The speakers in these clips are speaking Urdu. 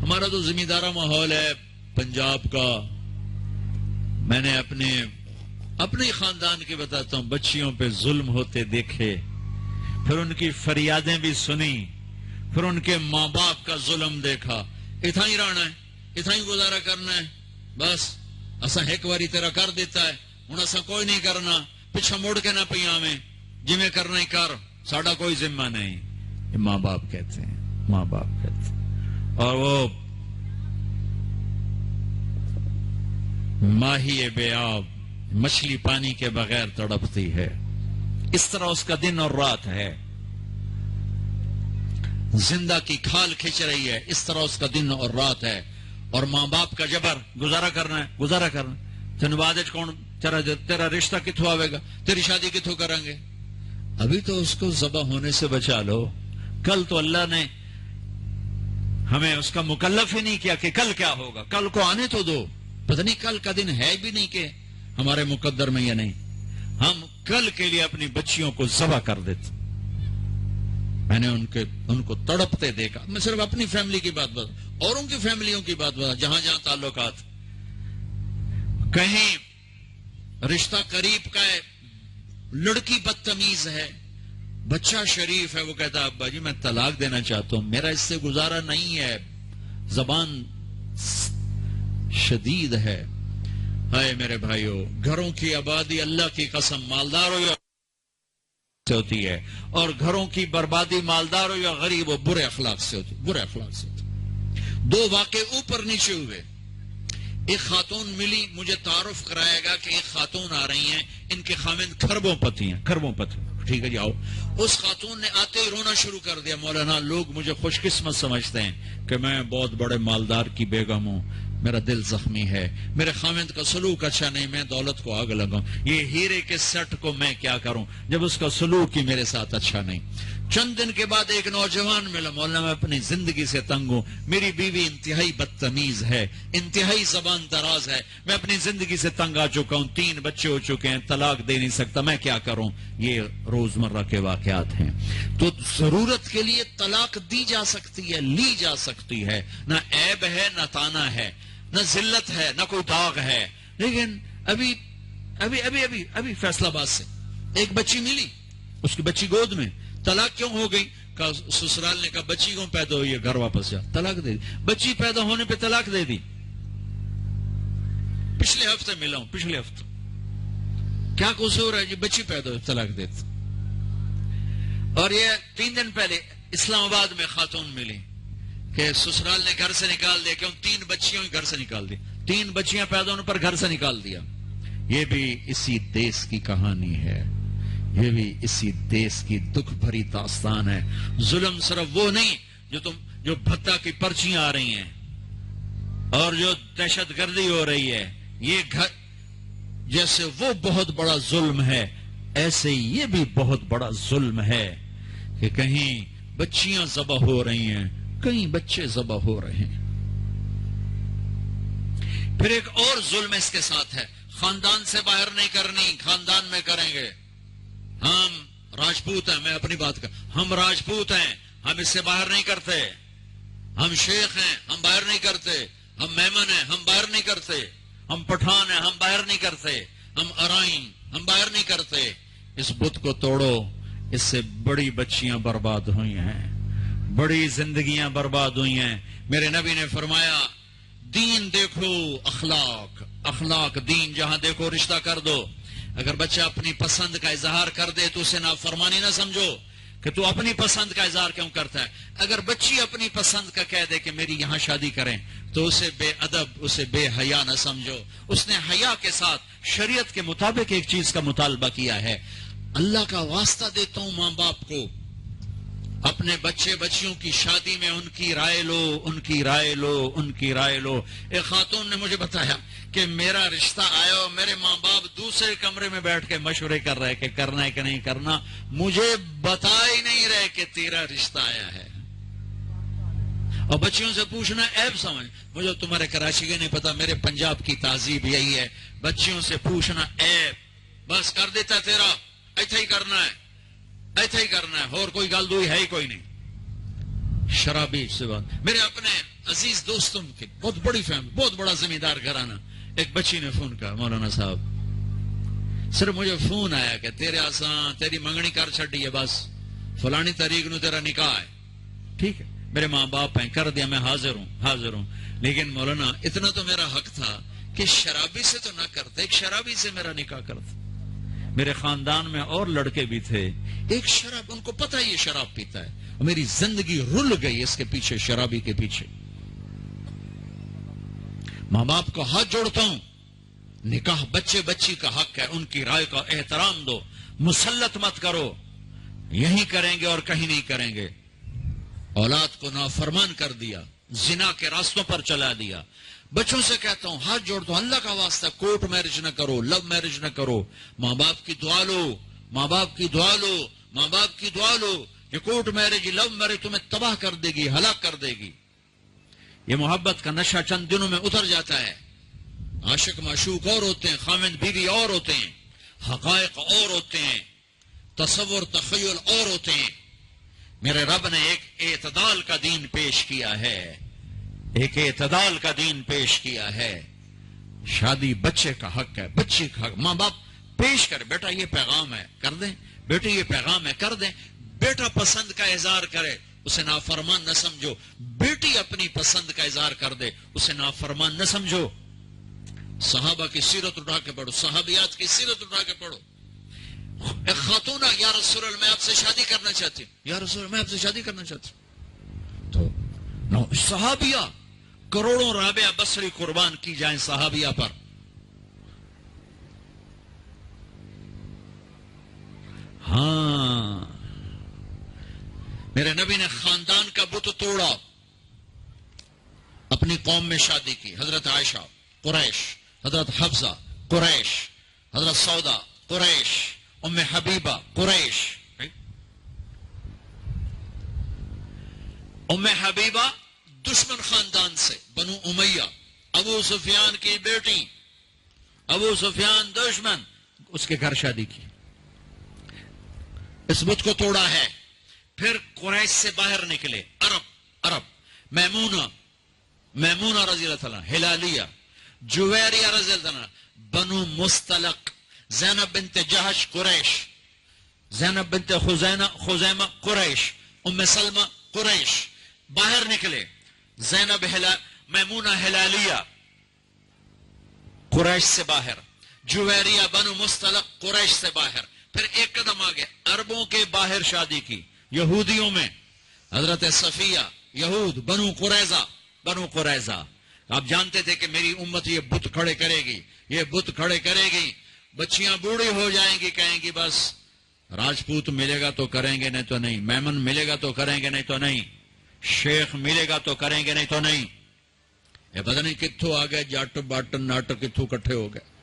ہمارا تو زمیندارہ ماحول ہے پنجاب کا. میں نے اپنے خاندان کے بتاتا ہوں، بچیوں پہ ظلم ہوتے دیکھے، پھر ان کی فریادیں بھی سنی، پھر ان کے ماں باپ کا ظلم دیکھا. اتنا ہی رہنا ہے، اتنا ہی گزارا کرنا ہے، بس اسا ایک باری تیرا کر دیتا ہے، ہوں اسا کوئی نہیں کرنا، پیچھا مڑ کے نہ پی آویں، جی میں کرنا ہی کر، ساڈا کوئی ذمہ نہیں. یہ ماں باپ کہتے ہیں، ماں باپ کہتے ہیں. اور وہ ماہی بے آب، مچھلی پانی کے بغیر تڑپتی ہے، اس طرح اس کا دن اور رات ہے. زندہ کی کھال کھچ رہی ہے، اس طرح اس کا دن اور رات ہے. اور ماں باپ کا جبر، گزارا کرنا ہے، گزارا کرنا. تین بعد کون تیرا رشتہ کتوں آئے گا، تیری شادی کتوں کریں گے؟ ابھی تو اس کو ذبح ہونے سے بچا لو. کل تو اللہ نے ہمیں اس کا مکلف ہی نہیں کیا کہ کل کیا ہوگا، کل کو آنے تو دو. پتہ نہیں کل کا دن ہے بھی نہیں کہ ہمارے مقدر میں یا نہیں. ہم کل کے لیے اپنی بچیوں کو ذبح کر دیتے. میں نے ان کو تڑپتے دیکھا. میں صرف اپنی فیملی کی بات بتا، اوروں کی فیملیوں کی بات بتا، جہاں جہاں تعلقات. کہیں رشتہ قریب کا ہے، لڑکی بدتمیز ہے، بچہ شریف ہے، وہ کہتا ابا جی میں طلاق دینا چاہتا ہوں، میرا اس سے گزارا نہیں ہے، زبان شدید ہے. ہائے میرے بھائیو، گھروں کی آبادی اللہ کی قسم مالدار ہو یا سے ہوتی ہے، اور گھروں کی بربادی مالدار ہو یا غریب ہو برے اخلاق سے ہوتی، برے اخلاق سے ہوتی. دو واقعے اوپر نیچے ہوئے. ایک خاتون ملی، مجھے تعارف کرایا گا کہ ایک خاتون آ رہی ہیں، ان کے خاوند کھربوں پتی ہیں، کھربوں پتی. ٹھیک ہے جی آؤ. اس خاتون نے آتے ہی رونا شروع کر دیا. مولانا لوگ مجھے خوش قسمت سمجھتے ہیں کہ میں بہت بڑے مالدار کی بیگم ہوں، میرا دل زخمی ہے، میرے خاوند کا سلوک اچھا نہیں، میں دولت کو آگ لگاؤں، یہ ہیرے کے سیٹ کو میں کیا کروں جب اس کا سلوک ہی میرے ساتھ اچھا نہیں. چند دن کے بعد ایک نوجوان ملا. مولانا میں اپنی زندگی سے تنگ ہوں، میری بیوی انتہائی بدتمیز ہے، انتہائی زبان دراز ہے، میں اپنی زندگی سے تنگ آ چکا ہوں، 3 بچے ہو چکے ہیں، طلاق دے نہیں سکتا، میں کیا کروں. یہ روزمرہ کے واقعات ہیں. تو ضرورت کے لیے طلاق دی جا سکتی ہے، لی جا سکتی ہے، نہ عیب ہے نہ تانا ہے، نہ ذلت ہے نہ کوئی داغ ہے. لیکن ابھی فیصلہ آباد سے ایک بچی ملی، اس کی بچی گود میں. طلاق کیوں ہو گئی؟ سسرال نے کہا بچی کیوں پیدا ہوئی ہے، گھر واپس جا. طلاق دے دی. بچی پیدا ہونے پہ طلاق دے دی. پچھلے ہفتے ملا ہوں، پچھلے ہفتے. کیا قصور ہے جی؟ بچی پیدا ہوئی طلاق دیتے. اور یہ 3 دن پہلے اسلام آباد میں خاتون ملی کہ سسرال نے گھر سے نکال دیا، کیوں 3 بچیوں گھر سے نکال دی، 3 بچیاں پیدا ہونے پر گھر سے نکال دیا. یہ بھی اسی دیس کی کہانی ہے، یہ بھی اسی دیس کی دکھ بھری داستان ہے. ظلم صرف وہ نہیں جو بھتہ کی پرچیاں آ رہی ہیں اور جو دہشت گردی ہو رہی ہے، یہ گھر جیسے وہ بہت بڑا ظلم ہے، ایسے یہ بھی بہت بڑا ظلم ہے کہ کہیں بچیاں ذبح ہو رہی ہیں، کئی بچے ذبح ہو رہے ہیں. پھر ایک اور ظلم اس کے ساتھ ہے، خاندان سے باہر نہیں کرنی، خاندان میں کریں گے. ہم راجپوت ہیں، میں اپنی بات کر، ہم راجپوت ہیں، ہم اس سے باہر نہیں کرتے. ہم شیخ ہیں، ہم باہر نہیں کرتے. ہم میمن ہیں، ہم باہر نہیں کرتے. ہم پٹھان ہیں، ہم باہر نہیں کرتے. ہم ارائن، ہم باہر نہیں کرتے. اس بت کو توڑو، اس سے بڑی بچیاں برباد ہوئی ہیں، بڑی زندگیاں برباد ہوئی ہیں. میرے نبی نے فرمایا دین دیکھو، اخلاق، اخلاق دین جہاں دیکھو رشتہ کر دو. اگر بچہ اپنی پسند کا اظہار کر دے تو اسے نافرمانی نہ سمجھو کہ تو اپنی پسند کا اظہار کیوں کرتا ہے. اگر بچی اپنی پسند کا کہہ دے کہ میری یہاں شادی کریں تو اسے بے ادب، اسے بے حیا نہ سمجھو. اس نے حیا کے ساتھ شریعت کے مطابق ایک چیز کا مطالبہ کیا ہے. اللہ کا واسطہ دیتا ہوں ماں باپ کو، اپنے بچے بچیوں کی شادی میں ان کی رائے لو، ان کی رائے لو، ان کی رائے لو. ایک خاتون نے مجھے بتایا کہ میرا رشتہ آیا اور میرے ماں باپ دوسرے کمرے میں بیٹھ کے مشورے کر رہے کہ کرنا ہے کہ نہیں کرنا، مجھے بتا ہی نہیں رہے کہ تیرا رشتہ آیا ہے. اور بچیوں سے پوچھنا عیب سمجھ، مجھے تمہارے کراچی کے نہیں پتا، میرے پنجاب کی تہذیب یہی ہے، بچیوں سے پوچھنا عیب. بس کر دیتا تیرا، ایسا ہی کرنا ہے، ایسا ہی کرنا ہے، اور کوئی گل دوئی ہے ہی کوئی نہیں. شرابی سے بات. میرے اپنے عزیز دوستوں کی بہت بڑی فیملی، بہت بڑا زمیندار گھرانہ. ایک بچی نے فون کہا، مولانا صاحب صرف مجھے فون آیا کہ تیرے آسان تیری منگنی کر چھڑی ہے، بس فلانی تاریخ نو تیرا نکاح ہے. ٹھیک ہے، میرے ماں باپ ہیں، کر دیا، میں حاضر ہوں. لیکن مولانا اتنا تو میرا حق تھا کہ شرابی سے تو نہ کرتے، ایک شرابی سے میرا نکاح کرتے. میرے خاندان میں اور لڑکے بھی تھے، ایک شراب، ان کو پتہ یہ شراب پیتا ہے، میری زندگی رل گئی اس کے پیچھے، شرابی کے پیچھے. ماں باپ کو ہاتھ جوڑتا ہوں، نکاح بچے بچی کا حق ہے، ان کی رائے کا احترام دو، مسلط مت کرو. یہی کریں گے اور کہیں نہیں کریں گے. اولاد کو نافرمان کر دیا، زنا کے راستوں پر چلا دیا. بچوں سے کہتا ہوں ہاتھ جوڑتا ہوں، اللہ کا واسطہ کورٹ میرج نہ کرو، لو میرج نہ کرو. ماں باپ کی دعا لو، ماں باپ کی دعا لو، ماں باپ کی دعا لو. یہ کورٹ میرج، لو میرج تمہیں تباہ کر دے گی، ہلاک کر دے گی. یہ محبت کا نشہ چند دنوں میں اتر جاتا ہے. عاشق معشوق اور ہوتے ہیں، خامند بیوی اور ہوتے ہیں، حقائق اور ہوتے ہیں، تصور تخیل اور ہوتے ہیں. میرے رب نے ایک اعتدال کا دین پیش کیا ہے، ایک اعتدال کا دین پیش کیا ہے. شادی بچے کا حق ہے، بچی کا حق. ماں باپ پیش کرے، بیٹا یہ پیغام ہے، کر دیں، بیٹی یہ پیغام ہے، کر دیں. بیٹا پسند کا اظہار کرے، اسے نافرمان نہ سمجھو. بیٹی اپنی پسند کا اظہار کر دے، اسے نافرمان نہ سمجھو. صحابہ کی سیرت اٹھا کے پڑھو، صحابیات کی سیرت اٹھا کے پڑھو. ایک خاتون یا رسول اللہ میں آپ سے شادی کرنا چاہتی ہوں، یا رسول اللہ میں آپ سے شادی کرنا چاہتی ہوں. تو صحابیہ کروڑوں رابعہ بصری قربان کی جائیں صحابیہ پر. ہاں، میرے نبی نے خاندان کا بت توڑا، اپنی قوم میں شادی کی. حضرت عائشہ قریش، حضرت حفصہ قریش، حضرت سودا قریش، ام حبیبہ قریش. ام حبیبہ دشمن خاندان سے، بنو امیہ، ابو سفیان کی بیٹی، ابو سفیان دشمن، اس کے گھر شادی کی. اس بت کو توڑا ہے. پھر قریش سے باہر نکلے عرب، میمونہ رضی اللہ تعالیٰ، ہلالیہ، جویریہ رضی اللہ تعالیٰ، بنو مستلق، زینب بنت جہش قریش، زینب بنت خزیمہ قریش، ام سلمہ قریش. باہر نکلے. زینب میمونہ ہلالیہ قریش سے باہر، جویریہ بنو مستلق قریش سے باہر. پھر ایک قدم آگے عربوں کے باہر شادی کی، یہودیوں میں. حضرت صفیہ، یہود، بنو قریظہ. آپ جانتے تھے کہ میری امت یہ بت کھڑے کرے گی، یہ بت کھڑے کرے گی. بچیاں بوڑھی ہو جائیں گی، کہیں گی بس راجپوت ملے گا تو کریں گے، نہیں تو نہیں. میمن ملے گا تو کریں گے، نہیں تو نہیں. شیخ ملے گا تو کریں گے، نہیں تو نہیں. یہ پتہ نہیں کتھوں آ گئے جٹ بٹ نٹ، کتھوں کٹھے ہو گئے.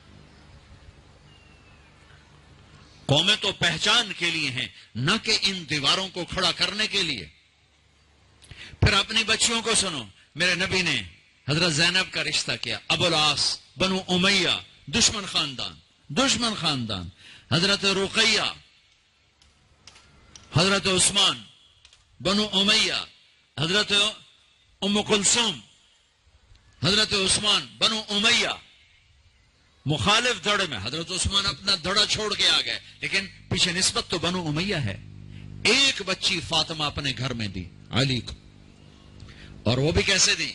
قومیں تو پہچان کے لیے ہیں، نہ کہ ان دیواروں کو کھڑا کرنے کے لیے. پھر اپنی بچیوں کو سنو. میرے نبی نے حضرت زینب کا رشتہ کیا، ابو العاص بنو امیہ، دشمن خاندان. حضرت رقیہ، حضرت عثمان بنو امیہ، حضرت ام کلثوم، حضرت عثمان بنو امیہ. مخالف دھڑے میں حضرت عثمان اپنا دھڑا چھوڑ کے آ گئے، لیکن پیچھے نسبت تو بنو امیہ ہے. ایک بچی فاطمہ اپنے گھر میں دی علی کو، اور وہ بھی کیسے دی؟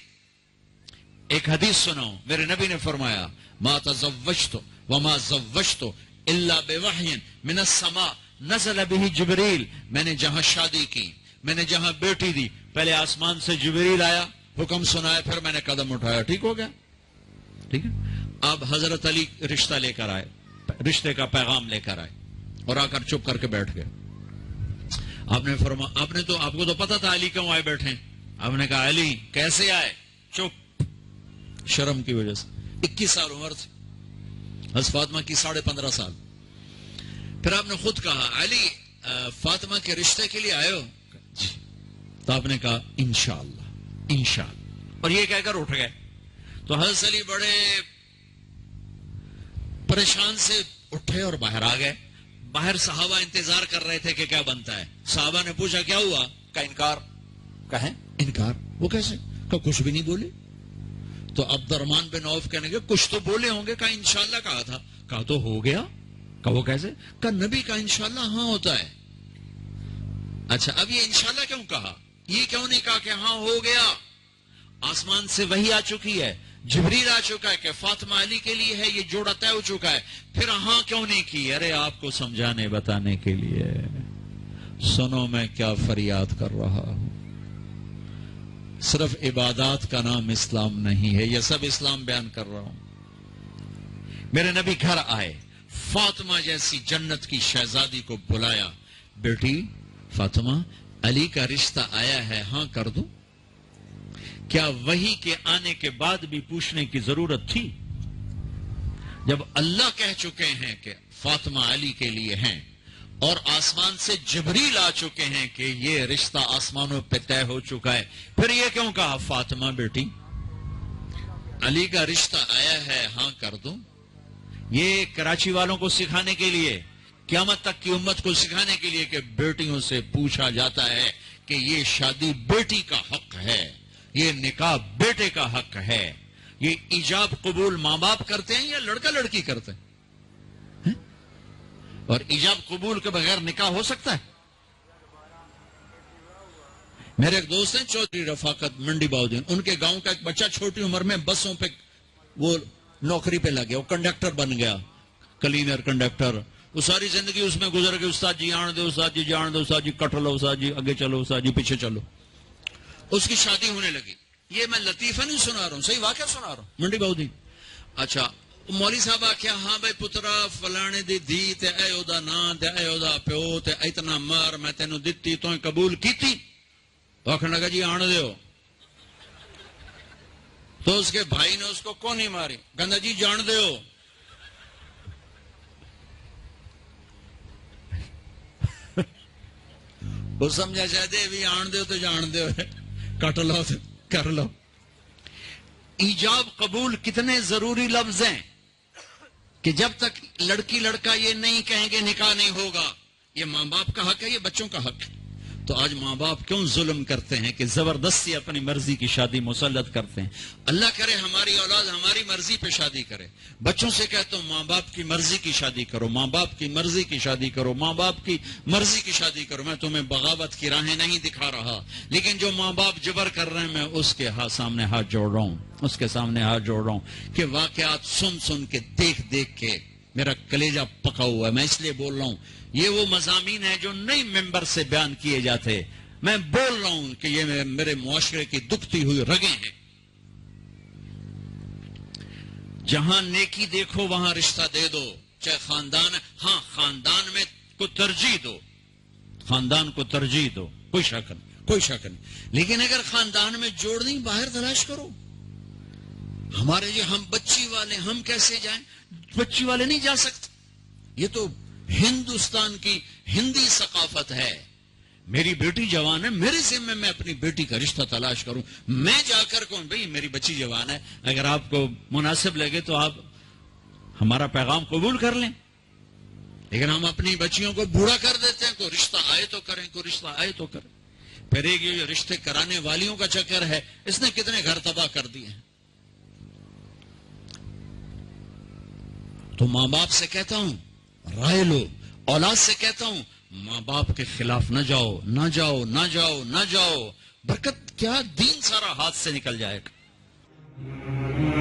ایک حدیث سنو. میرے نبی نے فرمایا ما تزوجت وما زوجت الا بوحی من السماء نزل به جبریل. میں نے جہاں شادی کی، میں نے جہاں بیٹی دی، پہلے آسمان سے جبریل آیا، حکم سنایا، پھر میں نے قدم اٹھایا. ٹھیک ہو گیا؟ ٹھیک ہے. اب حضرت علی رشتہ لے کر آئے، رشتے کا پیغام لے کر آئے، اور آ کر چپ کر کے بیٹھ گئے. آپ نے فرمایا، آپ کو تو پتا تھا علی کیوں آئے بیٹھے. آپ نے کہا علی کیسے آئے؟ چپ، شرم کی وجہ سے. 21 سال عمر تھی حضرت فاطمہ کی، 15.5 سال. پھر آپ نے خود کہا علی فاطمہ کے رشتے کے لیے آئے ہو؟ جی. تو آپ نے کہا انشاءاللہ، اور یہ کہہ کر اٹھ گئے. تو حضرت علی بڑے پریشان سے اٹھے اور باہر آ گئے. باہر صحابہ انتظار کر رہے تھے کہ کیا بنتا ہے. صحابہ نے پوچھا کیا ہوا؟ کا انکار. کہیں انکار؟ وہ کیسے؟ کہ کچھ بھی نہیں بولے. تو عبد الرحمن بن عوف کہنے لگے کچھ تو بولے ہوں گے. کہا انشاءاللہ کہا تھا. کہا تو ہو گیا. کہا وہ کیسے؟ کہا نبی کا انشاءاللہ ہاں ہوتا ہے. اچھا اب یہ انشاءاللہ کیوں کہا؟ یہ کیوں نہیں کہا کہ ہاں ہو گیا؟ آسمان سے وحی آ چکی ہے, جبریل آ چکا ہے کہ فاطمہ علی کے لیے ہے, یہ جوڑا طے ہو چکا ہے, پھر ہاں کیوں نہیں کی؟ ارے آپ کو سمجھانے بتانے کے لیے. سنو میں کیا فریاد کر رہا ہوں. صرف عبادات کا نام اسلام نہیں ہے. یہ سب اسلام بیان کر رہا ہوں. میرے نبی گھر آئے, فاطمہ جیسی جنت کی شہزادی کو بلایا. بیٹی فاطمہ, علی کا رشتہ آیا ہے, ہاں کر دو. کیا وحی کے آنے کے بعد بھی پوچھنے کی ضرورت تھی؟ جب اللہ کہہ چکے ہیں کہ فاطمہ علی کے لیے ہیں اور آسمان سے جبریل آ چکے ہیں کہ یہ رشتہ آسمانوں پہ طے ہو چکا ہے, پھر یہ کیوں کہا فاطمہ بیٹی علی کا رشتہ آیا ہے, ہاں کر دو؟ یہ کراچی والوں کو سکھانے کے لیے, قیامت تک کی امت کو سکھانے کے لیے کہ بیٹیوں سے پوچھا جاتا ہے کہ یہ شادی بیٹی کا حق ہے, یہ نکاح بیٹے کا حق ہے. یہ ایجاب قبول ماں باپ کرتے ہیں یا لڑکا لڑکی کرتے ہیں؟ اور ایجاب قبول کے بغیر نکاح ہو سکتا ہے؟ میرے ایک دوست ہیں چودھری رفاقت منڈی باؤدین, ان کے گاؤں کا ایک بچہ چھوٹی عمر میں بسوں پہ وہ نوکری پہ لگ گیا, وہ کنڈکٹر بن گیا, کلینر کنڈکٹر. وہ ساری زندگی اس میں گزر گئی. استاد جی جان دو, استاد جی جان دو, استاد جی کٹ لو, استاد جی آگے چلو, استاد جی پیچھے چلو. اس کی شادی ہونے لگی. یہ میں لطیفہ نہیں سنا رہا ہوں, صحیح واقعہ سنا رہا ہوں, منڈی باؤدین. اچھا مولوی صاحب آخیا ہاں بھائی پترا فلانے دی دھی تے اے او دا نام تے اے او دا پیو تے اتنا مار میں تینوں دتی تو قبول کیتی؟ تو آخر لگا جی آن دیو. تو اس کے بھائی نے اس کو کون نہیں ماری, کہندا جی جان دیو. وہ سمجھا چاہتے بھی آن دیو تو جان دیو, کٹ لو تو کر لو. ایجاب قبول کتنے ضروری لفظ ہیں کہ جب تک لڑکی لڑکا یہ نہیں کہیں گے نکاح نہیں ہوگا. یہ ماں باپ کا حق ہے, یہ بچوں کا حق ہے. تو آج ماں باپ کیوں ظلم کرتے ہیں کہ زبردستی اپنی مرضی کی شادی مسلط کرتے ہیں؟ اللہ کرے ہماری اولاد ہماری مرضی پہ شادی کرے. بچوں سے کہتا ہوں ماں باپ کی مرضی کی شادی کرو, ماں باپ کی مرضی کی شادی کرو, ماں باپ کی مرضی کی شادی کرو. میں تمہیں بغاوت کی راہیں نہیں دکھا رہا, لیکن جو ماں باپ جبر کر رہے ہیں میں اس کے سامنے ہاتھ جوڑ رہا ہوں, اس کے سامنے ہاتھ جوڑ رہا ہوں کہ واقعات سن سن کے دیکھ دیکھ کے میرا کلیجہ پکا ہوا ہے. میں اس لیے بول رہا ہوں یہ وہ مضامین ہیں جو نئی ممبر سے بیان کیے جاتے. میں بول رہا ہوں کہ یہ میرے معاشرے کی دکھتی ہوئی رگیں ہیں. جہاں نیکی دیکھو وہاں رشتہ دے دو, چاہے خاندان. ہاں خاندان میں کو ترجیح دو, خاندان کو ترجیح دو, کوئی شک نہیں, کوئی شک نہیں. لیکن اگر خاندان میں جوڑ نہیں باہر تلاش کرو. ہمارے جو ہم بچی والے, ہم کیسے جائیں؟ بچی والے نہیں جا سکتے. یہ تو ہندوستان کی ہندی ثقافت ہے. میری بیٹی جوان ہے, میرے ذمہ میں اپنی بیٹی کا رشتہ تلاش کروں. میں جا کر کہوں بھئی میری بچی جوان ہے, اگر آپ کو مناسب لگے تو آپ ہمارا پیغام قبول کر لیں. لیکن ہم اپنی بچیوں کو بوڑھا کر دیتے ہیں. کوئی رشتہ آئے تو کریں, کوئی رشتہ آئے تو کریں. پھر ایک یہ رشتے کرانے والیوں کا چکر ہے, اس نے کتنے گھر تباہ کر دیے ہیں. تو ماں باپ سے کہتا ہوں رائے لو, اولاد سے کہتا ہوں ماں باپ کے خلاف نہ جاؤ, نہ جاؤ, نہ جاؤ, نہ جاؤ. برکت کیا, دین سارا ہاتھ سے نکل جائے گا.